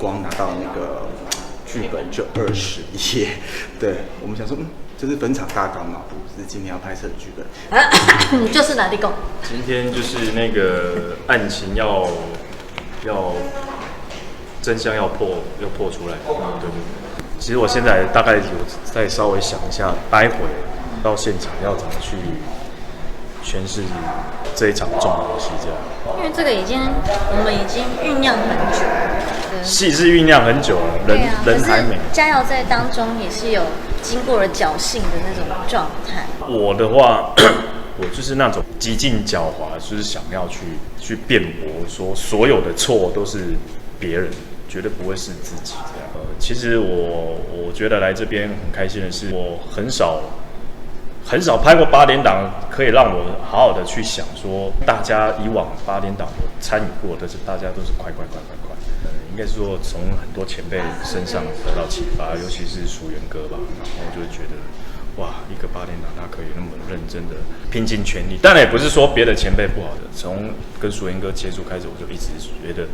光拿到那个剧本就20页，对我们想说，这是分场大纲嘛，不是今天要拍摄的剧本。就是哪里讲？今天就是那个案情要真相要破出来，对。其实我现在大概有再稍微想一下，待会到现场要怎么去诠释这一场重头戏，这样。因为这个我们已经酝酿很久了，戏是酝酿很久了，人还没。佳瑶在当中也是有经过了侥幸的那种状态。我的话，我就是那种极尽狡猾，就是想要去辩驳说所有的错都是别人，绝对不会是自己这样。其实我觉得来这边很开心的是，我很少拍过8点档，可以让我好好的去想说，大家以往8点档有参与过，但是大家都是快。应该是说从很多前辈身上得到启发，尤其是淑媛哥吧，然后就会觉得，哇，一个8点档他可以那么认真的拼尽全力。当然也不是说别的前辈不好的，从跟淑媛哥接触开始，我就一直觉得，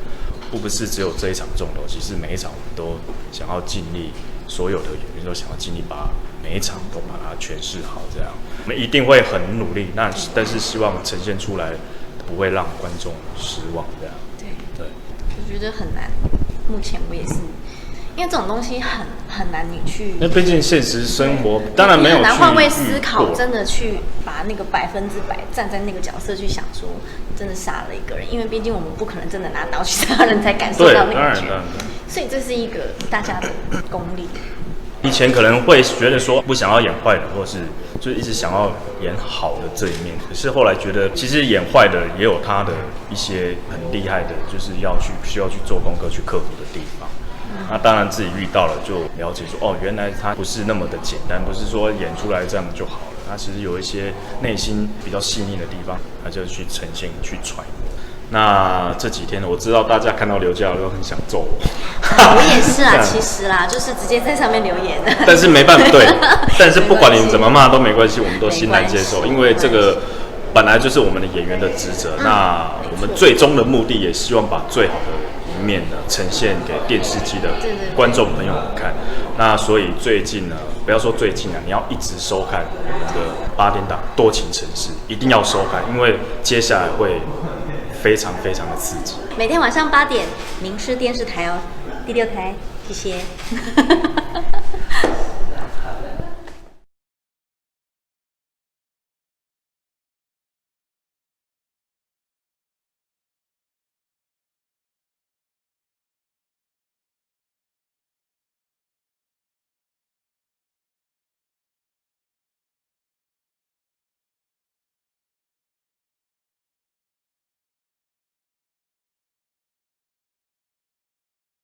不是只有这一场重头戏，是每一场我们都想要尽力。所有的演员都想要尽力把每一场都把它诠释好，这样我们一定会很努力。但是希望呈现出来不会让观众失望，这样。对，我觉得很难。目前我也是，因为这种东西很难你去。那毕竟现实生活当然没有去很难换位思考，真的去把那个100%站在那个角色去想说，真的杀了一个人，因为毕竟我们不可能真的拿刀去杀人才感受到那个觉得。所以这是一个大家的功力。以前可能会觉得说不想要演坏的，或是就一直想要演好的这一面。可是后来觉得，其实演坏的也有他的一些很厉害的，就是需要去做功课、去克服的地方。那当然自己遇到了，就了解说，原来他不是那么的简单，不是说演出来这样就好了。他其实有一些内心比较细腻的地方，他就去呈现、去揣摩。那这几天呢，我知道大家看到刘家都很想揍我。我也是啊，其实啦，就是直接在上面留言。但是没办法，对。但是不管你怎么骂都没关系，我们都欣然接受，因为这个本来就是我们的演员的职责。那我们最终的目的也希望把最好的一面呢呈现给电视机的观众朋友们看。那所以最近呢，不要说最近啊，你要一直收看我们的8点档《多情城市》，一定要收看，因为接下来会非常的刺激。每天晚上8点，民视电视台第6台，谢谢。